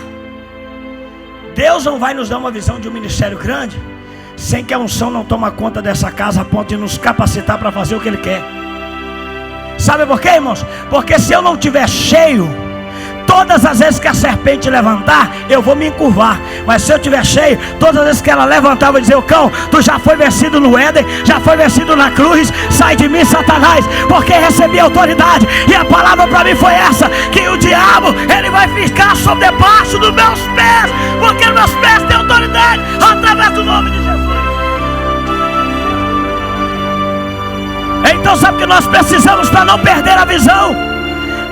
Deus não vai nos dar uma visão de um ministério grande sem que a unção não tome conta dessa casa a ponto de nos capacitar para fazer o que Ele quer. Sabe por quê, irmãos? Porque se eu não estiver cheio, todas as vezes que a serpente levantar, eu vou me encurvar. Mas se eu estiver cheio, todas as vezes que ela levantar, eu vou dizer: o cão, tu já foi vencido no Éden, já foi vencido na cruz. Sai de mim, Satanás, porque recebi autoridade. E a palavra para mim foi essa: que o diabo, ele vai ficar sobre debaixo dos meus pés, porque meus pés têm autoridade através do nome de Jesus. Então sabe o que nós precisamos para não perder a visão?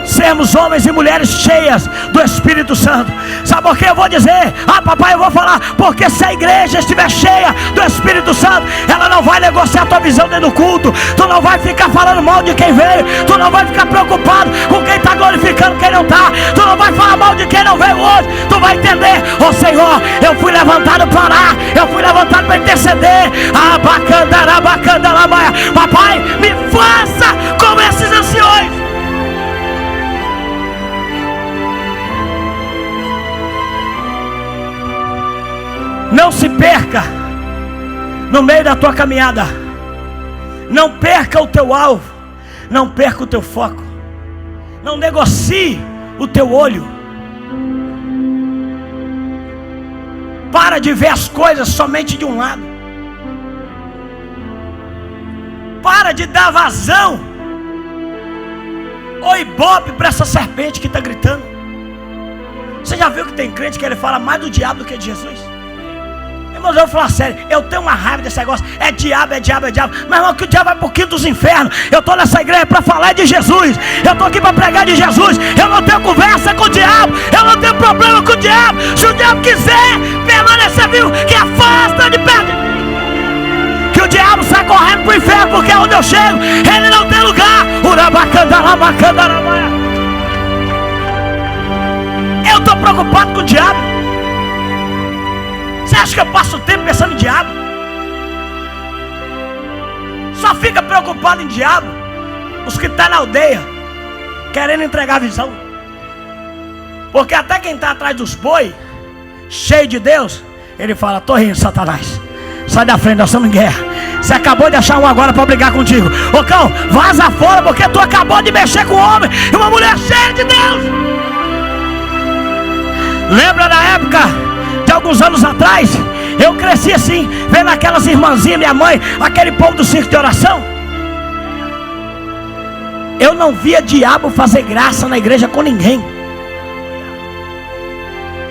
Sermos homens e mulheres cheias do Espírito Santo. Sabe por que eu vou dizer? Papai, eu vou falar. Porque se a igreja estiver cheia do Espírito Santo, ela não vai negociar a tua visão dentro do culto. Tu não vai ficar falando mal de quem veio. Tu não vai ficar preocupado com quem está glorificando, quem não está. Tu não vai falar mal de quem não veio hoje. Tu vai entender: ó Senhor, eu fui levantado para orar, eu fui levantado para interceder. Papai, me faça como esses anciões. Não se perca no meio da tua caminhada. Não perca o teu alvo. Não perca o teu foco. Não negocie o teu olho. Para de ver as coisas somente de um lado. Para de dar vazão ou ibope para essa serpente que está gritando. Você já viu que tem crente que ele fala mais do diabo do que de Jesus? Mas eu vou falar sério, eu tenho uma raiva desse negócio. É diabo, é diabo, é diabo. Mas irmão, que o diabo vai pro quinto dos infernos. Eu estou nessa igreja para falar de Jesus. Eu estou aqui para pregar de Jesus. Eu não tenho conversa com o diabo. Eu não tenho problema com o diabo. Se o diabo quiser permanecer vivo, que afasta de perto de mim. Que o diabo sai correndo pro inferno, porque é onde eu chego ele não tem lugar. Eu estou preocupado com o diabo. Você acha que eu passo o tempo pensando em diabo? Só fica preocupado em diabo os que estão na aldeia querendo entregar a visão. Porque até quem está atrás dos boi, cheio de Deus, ele fala: tô rindo, Satanás, sai da frente, nós estamos em guerra. Você acabou de achar um agora para brigar contigo. Ô cão, vaza fora, porque tu acabou de mexer com um homem e uma mulher cheia de Deus. Lembra da época de alguns anos atrás? Eu cresci assim, vendo aquelas irmãzinhas, minha mãe, aquele povo do circo de oração. Eu não via diabo fazer graça na igreja com ninguém.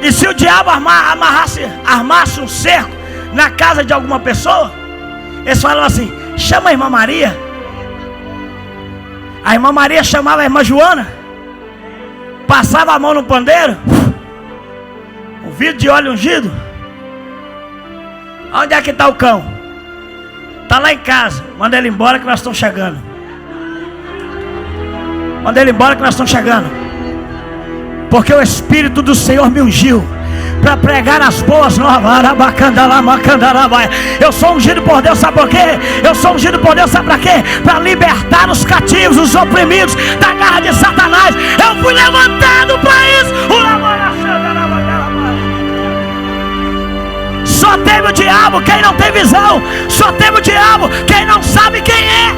E se o diabo armasse um cerco na casa de alguma pessoa, eles falavam assim: chama a irmã Maria. A irmã Maria chamava a irmã Joana, passava a mão no pandeiro, um vidro de óleo ungido. Onde é que está o cão? Está lá em casa. Manda ele embora que nós estamos chegando. Manda ele embora que nós estamos chegando. Porque o Espírito do Senhor me ungiu para pregar as boas novas. Eu sou ungido por Deus, sabe por quê? Eu sou ungido por Deus, sabe para quê? Para libertar os cativos, os oprimidos da garra de Satanás. Eu fui levantado para isso. Só teme o diabo quem não tem visão. Só teme o diabo quem não sabe quem é.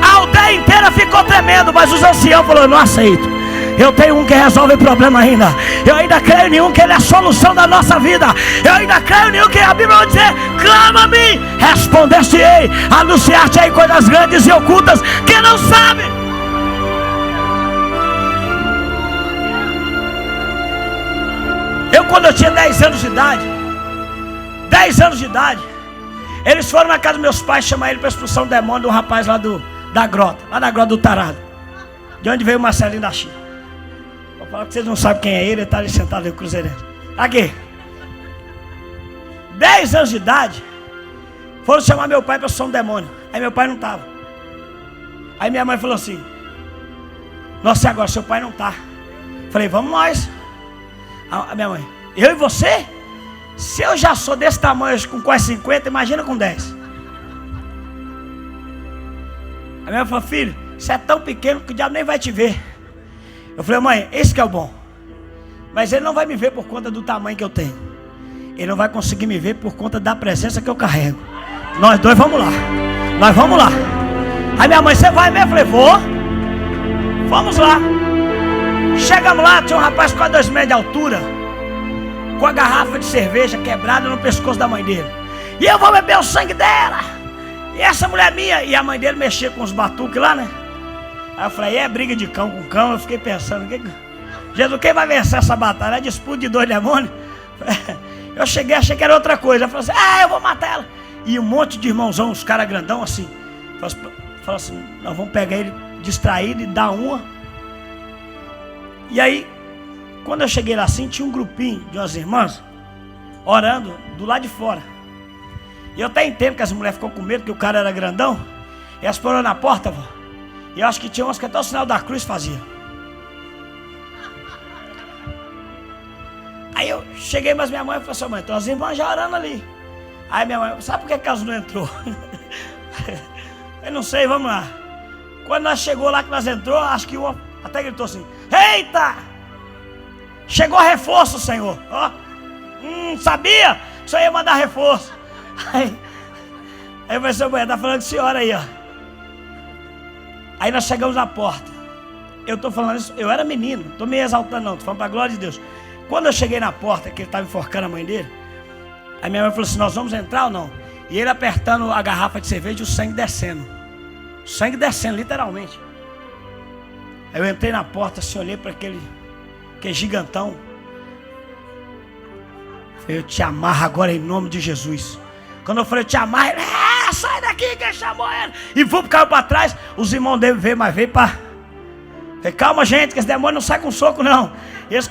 A aldeia inteira ficou tremendo, mas os anciãos falaram: eu não aceito. Eu tenho um que resolve o problema ainda. Eu ainda creio em um que ele é a solução da nossa vida. Eu ainda creio em um que a Bíblia vai dizer: clama-me, responder-te-ei, anunciar-te-ei coisas grandes e ocultas que não sabe. Quando eu tinha 10 anos de idade, eles foram na casa dos meus pais chamar ele para expulsão do demônio de um rapaz lá da grota do Tarado, de onde veio o Marcelinho da China. Vou falar que vocês não sabem quem é ele está ali sentado no cruzeirense. Aqui, 10 anos de idade, foram chamar meu pai para expulsão do demônio. Aí meu pai não estava. Aí minha mãe falou assim: nossa, agora seu pai não está. Falei: vamos nós. A minha mãe: eu e você? Se eu já sou desse tamanho com quase 50, imagina com 10. A minha mãe falou: filho, você é tão pequeno que o diabo nem vai te ver. Eu falei: mãe, esse que é o bom. Mas ele não vai me ver por conta do tamanho que eu tenho. Ele não vai conseguir me ver por conta da presença que eu carrego. Nós dois vamos lá. Nós vamos lá. Aí minha mãe: você vai mesmo? Eu falei: vou. Vamos lá. Chegamos lá, tinha um rapaz com 2 metros de altura, com a garrafa de cerveja quebrada no pescoço da mãe dele. E eu vou beber o sangue dela. E essa mulher minha. E a mãe dele mexia com os batuques lá, né? Aí eu falei: é briga de cão com cão. Eu fiquei pensando: Jesus, quem vai vencer essa batalha? É disputa de 2 demônios? Eu cheguei, achei que era outra coisa. Eu falei assim: eu vou matar ela. E um monte de irmãozão, uns caras grandão assim, falaram assim: nós vamos pegar ele distraído e dar uma. E aí, quando eu cheguei lá assim, tinha um grupinho de umas irmãs orando do lado de fora. E eu até entendo que as mulheres ficam com medo, que o cara era grandão. E elas foram na porta, vó. E eu acho que tinha umas que até o sinal da cruz fazia. Aí eu cheguei, mas minha mãe falou assim: mãe, então as irmãs já orando ali. Aí minha mãe: sabe por que elas não entrou? Eu não sei, vamos lá. Quando nós chegou lá, que nós entrou, acho que uma até gritou assim: eita! Chegou reforço, Senhor. Ó, sabia? Só ia mandar reforço. Aí eu falei: seu mãe, tá falando de senhora aí, ó. Aí nós chegamos na porta. Eu tô falando isso, eu era menino, tô me exaltando não, tô falando pra glória de Deus. Quando eu cheguei na porta, que ele estava enforcando a mãe dele, a minha mãe falou assim: nós vamos entrar ou não? E ele apertando a garrafa de cerveja e o sangue descendo. O sangue descendo, literalmente. Aí eu entrei na porta, assim, olhei para aquele gigantão. Falei: eu te amarro agora em nome de Jesus. Quando eu falei: eu te amarro, ele: sai daqui, quem chamou ele? E caiu para trás. Os irmãos dele veio, mas veio para... Falei: calma, gente, que esse demônio não sai com soco, não. Eles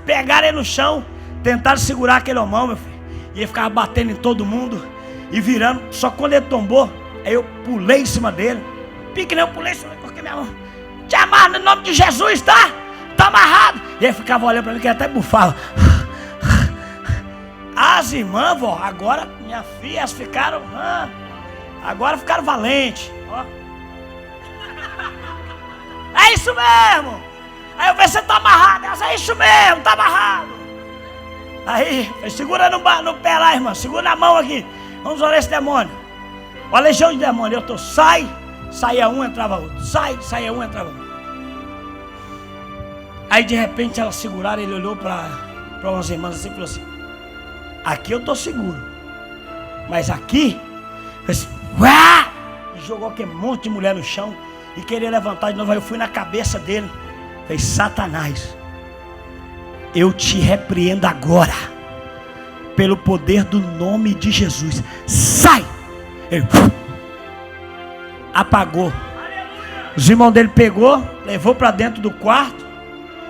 pegaram ele no chão, tentaram segurar aquele homão, meu filho. E ele ficava batendo em todo mundo e virando. Só quando ele tombou, aí eu pulei em cima dele. Pique nem eu pulei em cima dele, porque minha mão: te amarro no nome de Jesus, tá? Tá amarrado. E ele ficava olhando para mim, que ele até bufava. As irmãs, vó, agora, minha filha, elas ficaram... agora ficaram valentes. Ó. É isso mesmo. Aí eu falei: você tá amarrado? Elas: é isso mesmo, tá amarrado. Aí, segura no pé lá, irmã. Segura na mão aqui. Vamos orar esse demônio. Uma legião de demônio. Eu tô: sai. Saía um, entrava outro. Saía um, entrava outro. Aí de repente elas seguraram. Ele olhou para umas irmãs assim e falou assim: aqui eu tô seguro, mas aqui, assim, e jogou aquele monte de mulher no chão e queria levantar de novo. Aí eu fui na cabeça dele. Falei: Satanás, eu te repreendo agora, pelo poder do nome de Jesus. Sai! Ele apagou. Os irmãos dele pegou, levou para dentro do quarto.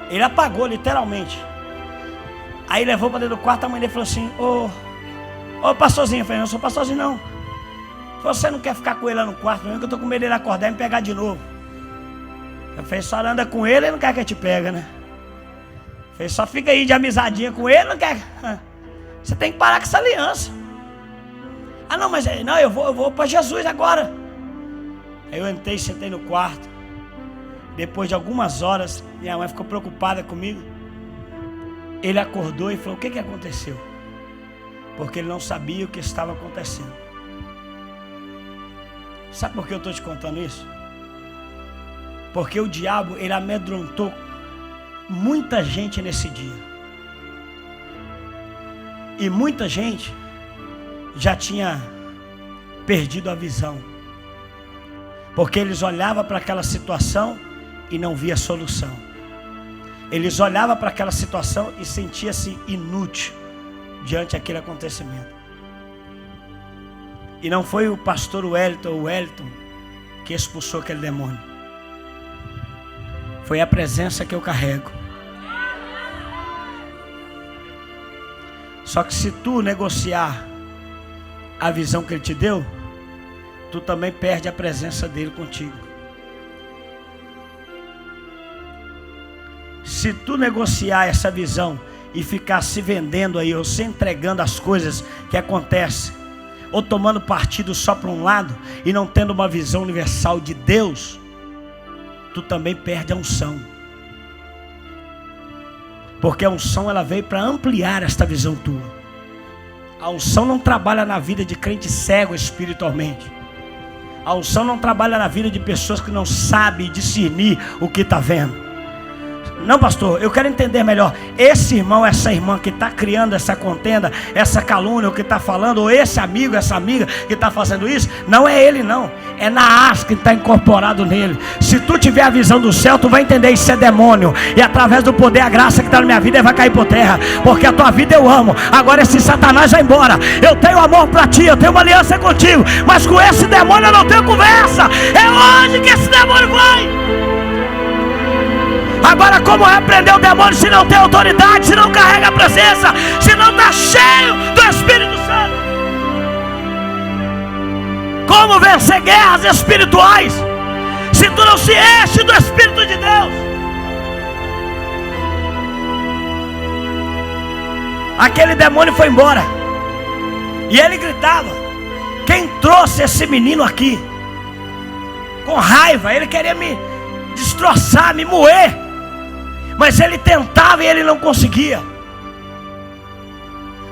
Ele apagou literalmente. Aí levou para dentro do quarto. A mãe dele falou assim: ô pastorzinho. Eu falei: não sou pastorzinho não. Você não quer ficar com ele lá no quarto mesmo, que eu tô com medo dele acordar e me pegar de novo. Eu falei: só anda com ele, ele não quer que te pega, né? Eu falei: só fica aí de amizadinha com ele, não quer. Você tem que parar com essa aliança. Ah não, mas não, eu vou para Jesus agora. Aí eu entrei, sentei no quarto. Depois de algumas horas, minha mãe ficou preocupada comigo. Ele acordou e falou: o que aconteceu? Porque ele não sabia o que estava acontecendo. Sabe por que eu estou te contando isso? Porque o diabo, ele amedrontou muita gente nesse dia. E muita gente já tinha perdido a visão. Porque eles olhavam para aquela situação e não via solução. Eles olhavam para aquela situação e sentiam-se inútil diante daquele acontecimento. E não foi o pastor Wellington que expulsou aquele demônio. Foi a presença que eu carrego. Só que se tu negociar a visão que ele te deu, tu também perde a presença dele contigo. Se tu negociar essa visão e ficar se vendendo aí, ou se entregando as coisas que acontecem, ou tomando partido só para um lado e não tendo uma visão universal de Deus, tu também perde a unção. Porque a unção, ela veio para ampliar esta visão tua. A unção não trabalha na vida de crente cego espiritualmente. A unção não trabalha na vida de pessoas que não sabem discernir o que está vendo. Não, pastor, eu quero entender melhor. Esse irmão, essa irmã que está criando essa contenda, essa calúnia, o que está falando, ou esse amigo, essa amiga que está fazendo isso, não é ele não, é Naás que está incorporado nele. Se tu tiver a visão do céu, tu vai entender isso é demônio, e através do poder, a graça que está na minha vida, ele vai cair por terra, porque a tua vida eu amo. Agora esse Satanás vai embora. Eu tenho amor para ti, eu tenho uma aliança contigo, mas com esse demônio eu não tenho conversa. É hoje que esse demônio vai. Agora, como repreender o demônio se não tem autoridade, se não carrega a presença, se não está cheio do Espírito Santo? Como vencer guerras espirituais se tu não se enche do Espírito de Deus? Aquele demônio foi embora e ele gritava: quem trouxe esse menino aqui? Com raiva, ele queria me destroçar, me moer. Mas ele tentava e ele não conseguia.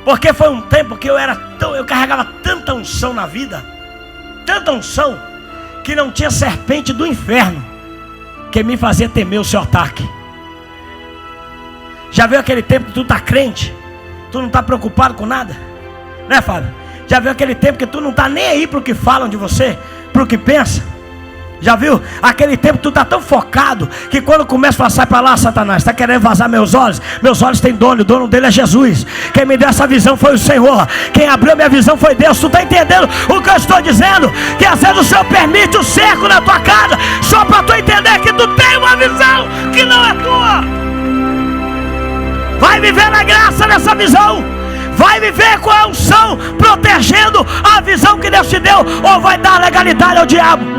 Porque foi um tempo que eu carregava tanta unção na vida, tanta unção, que não tinha serpente do inferno que me fazia temer o seu ataque. Já viu aquele tempo que tu está crente, tu não está preocupado com nada, né, Fábio? Já viu aquele tempo que tu não está nem aí para o que falam de você, para o que pensa? Já viu? Aquele tempo que tu está tão focado que quando começa a falar: sai para lá, Satanás, está querendo vazar meus olhos têm dono, o dono dele é Jesus. Quem me deu essa visão foi o Senhor, quem abriu a minha visão foi Deus. Tu está entendendo o que eu estou dizendo? Que às vezes o Senhor permite o cerco na tua casa só para tu entender que tu tem uma visão que não é tua. Vai viver na graça dessa visão, vai viver com a unção, protegendo a visão que Deus te deu, ou vai dar legalidade ao diabo.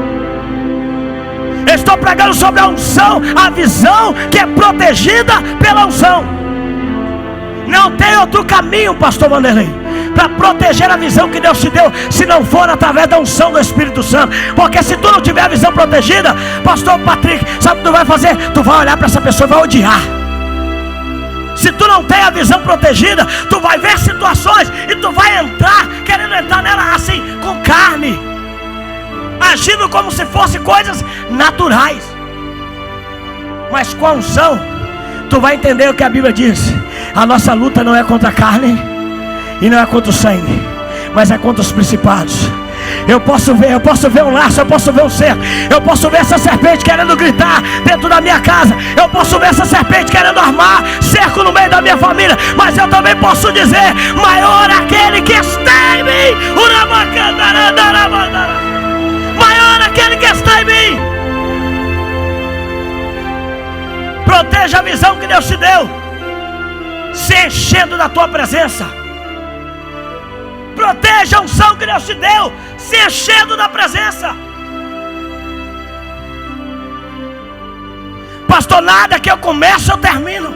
Estou pregando sobre a unção, a visão que é protegida pela unção. Não tem outro caminho, pastor Vanderlei, para proteger a visão que Deus te deu, se não for através da unção do Espírito Santo. Porque se tu não tiver a visão protegida, pastor Patrick, sabe o que tu vai fazer? Tu vai olhar para essa pessoa e vai odiar. Se tu não tem a visão protegida, tu vai ver situações e tu vai entrar, querendo entrar nela assim, com carne, agindo como se fossem coisas naturais. Mas com a unção, tu vai entender o que a Bíblia diz: a nossa luta não é contra a carne e não é contra o sangue, mas é contra os principados, Eu posso ver um laço, eu posso ver um cerco, eu posso ver essa serpente querendo gritar dentro da minha casa, eu posso ver essa serpente querendo armar cerco no meio da minha família, mas eu também posso dizer: maior aquele que está em mim, maior aquele que está em mim. Proteja a visão que Deus te deu, se enchendo da tua presença. Proteja a unção que Deus te deu, se enchendo da presença. Pastor, nada que eu começo eu termino,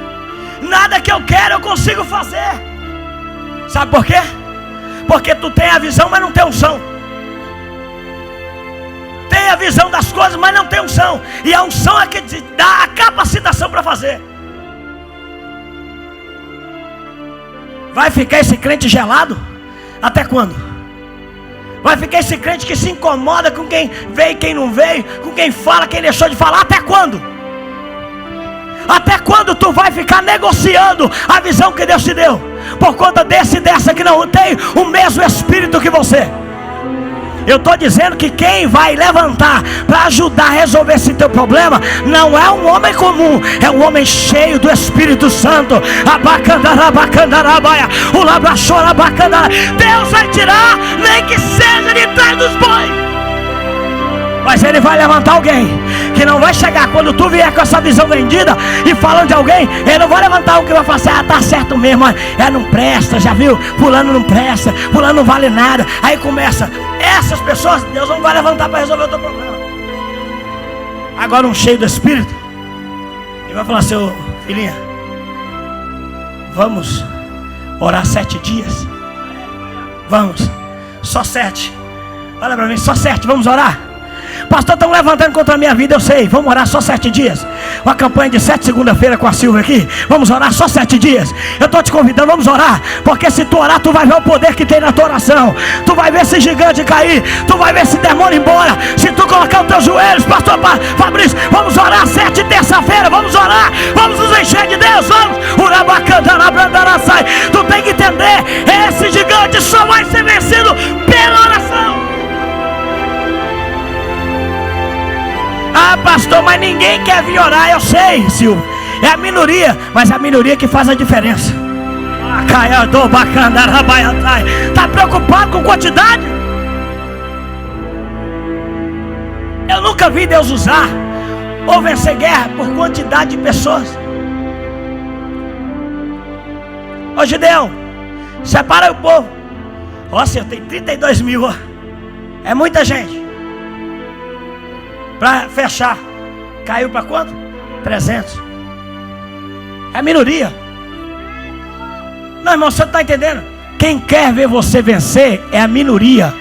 nada que eu quero eu consigo fazer. Sabe por quê? Porque tu tem a visão, mas não tem unção. Tem a visão das coisas, mas não tem unção. E a unção é que te dá a capacitação para fazer. Vai ficar esse crente gelado? Até quando? Vai ficar esse crente que se incomoda com quem veio e quem não veio, com quem fala, quem deixou de falar? Até quando? Até quando tu vai ficar negociando a visão que Deus te deu, por conta desse e dessa que não tem o mesmo espírito que você? Eu estou dizendo que quem vai levantar para ajudar a resolver esse teu problema não é um homem comum, é um homem cheio do Espírito Santo. Deus vai tirar, nem que seja de trás dos bois, mas Ele vai levantar alguém que não vai chegar quando tu vier com essa visão vendida e falando de alguém. Ele não vai levantar um que vai falar assim: ah, tá certo mesmo, não presta, já viu? Fulano não presta, fulano não vale nada. Aí começa, essas pessoas Deus não vai levantar para resolver o teu problema. Agora um cheio do Espírito, ele vai falar assim: ô filhinha, vamos orar 7 dias. Vamos, só 7. Olha para mim, só 7, vamos orar. Pastor, estão levantando contra a minha vida, eu sei. Vamos orar só 7 dias. Uma campanha de 7 segunda-feira com a Silvia aqui. Vamos orar só 7 dias. Eu estou te convidando, vamos orar. Porque se tu orar, tu vai ver o poder que tem na tua oração. Tu vai ver esse gigante cair. Tu vai ver esse demônio embora. Se tu colocar os teus joelhos, pastor Fabrício, vamos orar 7 terça-feira. Vamos orar, vamos nos encher de Deus. Vamos. Tu tem que entender, esse gigante só vai ser vencido pela oração. Ah, pastor, mas ninguém quer vir orar. Eu sei, Silvio, é a minoria, mas é a minoria que faz a diferença. Está preocupado com quantidade? Eu nunca vi Deus usar ou vencer guerra por quantidade de pessoas. Ô Gideão, separa o povo. Nossa, eu tenho 32 mil, ó. É muita gente. Para fechar, caiu para quanto? 300. É minoria. Não, irmão, você não está entendendo? Quem quer ver você vencer é a minoria.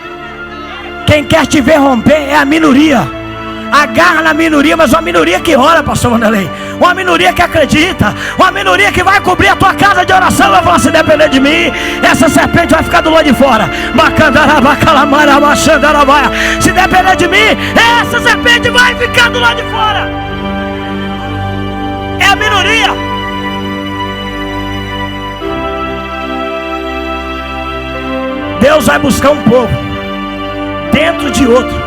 Quem quer te ver romper é a minoria. Agarra na minoria, mas uma minoria que ora, pastor Wanderlei. Uma minoria que acredita. Uma minoria que vai cobrir a tua casa de oração. Vai falar: se depender de mim, essa serpente vai ficar do lado de fora. Se depender de mim, essa serpente vai ficar do lado de fora. É a minoria. Deus vai buscar um povo dentro de outro,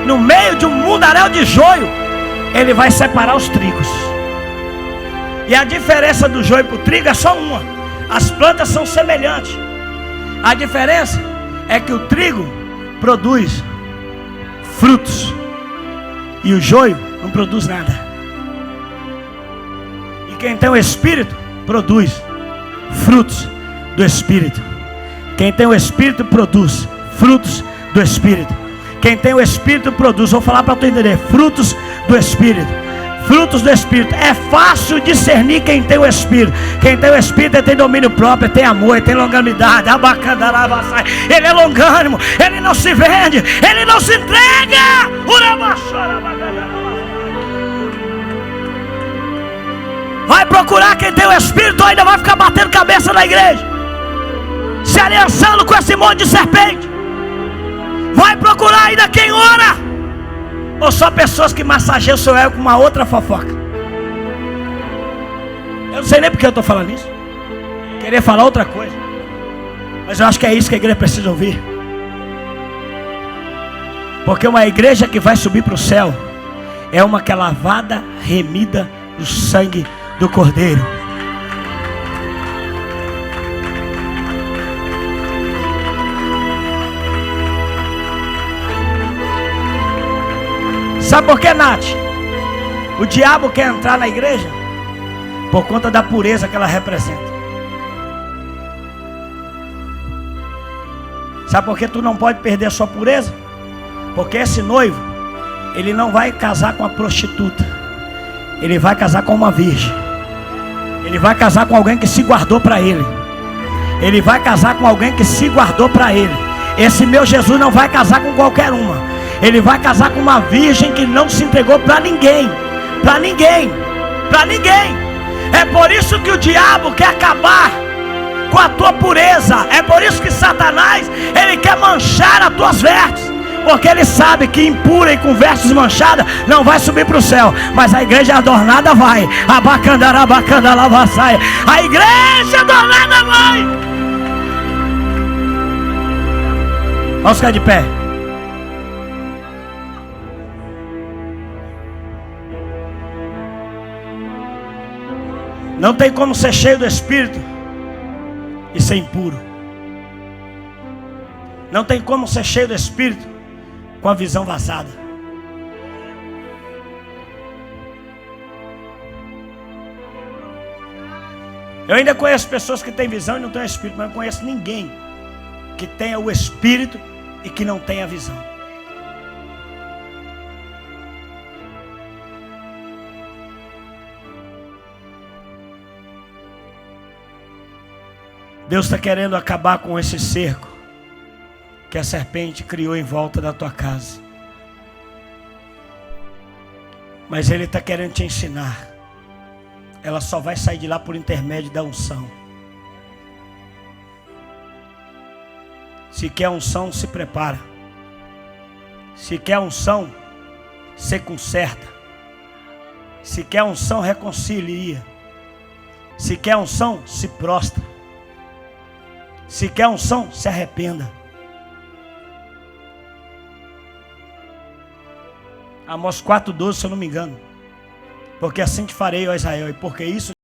no meio de um mundaréu de joio. Ele vai separar os trigos. E a diferença do joio para o trigo é só uma: as plantas são semelhantes. A diferença é que o trigo produz frutos e o joio não produz nada. E quem tem o Espírito produz frutos do Espírito. Quem tem o Espírito produz frutos do Espírito. Quem tem o Espírito produz, vou falar para tu entender, frutos do Espírito. Frutos do Espírito. É fácil discernir quem tem o Espírito. Quem tem o Espírito, ele tem domínio próprio, ele tem amor, ele tem longanimidade. Ele é longânimo, ele não se vende, ele não se entrega. Vai procurar quem tem o Espírito, ainda vai ficar batendo cabeça na igreja, se aliançando com esse monte de serpente. Vai procurar ainda quem ora, ou só pessoas que massageiam o seu ego com uma outra fofoca. Eu não sei nem porque eu estou falando isso. Queria falar outra coisa, Mas eu acho que é isso que a igreja precisa ouvir. Porque uma igreja que vai subir para o céu é uma que é lavada, remida do sangue do Cordeiro. Sabe por que, Nath? O diabo quer entrar na igreja por conta da pureza que ela representa. Sabe por que tu não pode perder a sua pureza? Porque esse noivo, ele não vai casar com a prostituta, ele vai casar com uma virgem. Ele vai casar com alguém que se guardou para ele. Ele vai casar com alguém que se guardou para ele. Esse meu Jesus não vai casar com qualquer uma. Ele vai casar com uma virgem que não se entregou para ninguém. Para ninguém. Para ninguém. É por isso que o diabo quer acabar com a tua pureza. É por isso que Satanás, ele quer manchar as tuas vestes. Porque ele sabe que impura e com vestes manchadas não vai subir para o céu. Mas a igreja adornada vai. Abacandarabacandalavassaia. A igreja adornada vai. Vamos ficar de pé. Não tem como ser cheio do Espírito e ser impuro. Não tem como ser cheio do Espírito com a visão vazada. Eu ainda conheço pessoas que têm visão e não têm Espírito, mas não conheço ninguém que tenha o Espírito e que não tenha visão. Deus está querendo acabar com esse cerco que a serpente criou em volta da tua casa. Mas Ele está querendo te ensinar. Ela só vai sair de lá por intermédio da unção. Se quer unção, se prepara. Se quer unção, se conserta. Se quer unção, reconcilia. Se quer unção, se prostra. Se quer unção, se arrependa. Amós 4,12, se eu não me engano. Porque assim te farei, ó Israel, e porque isso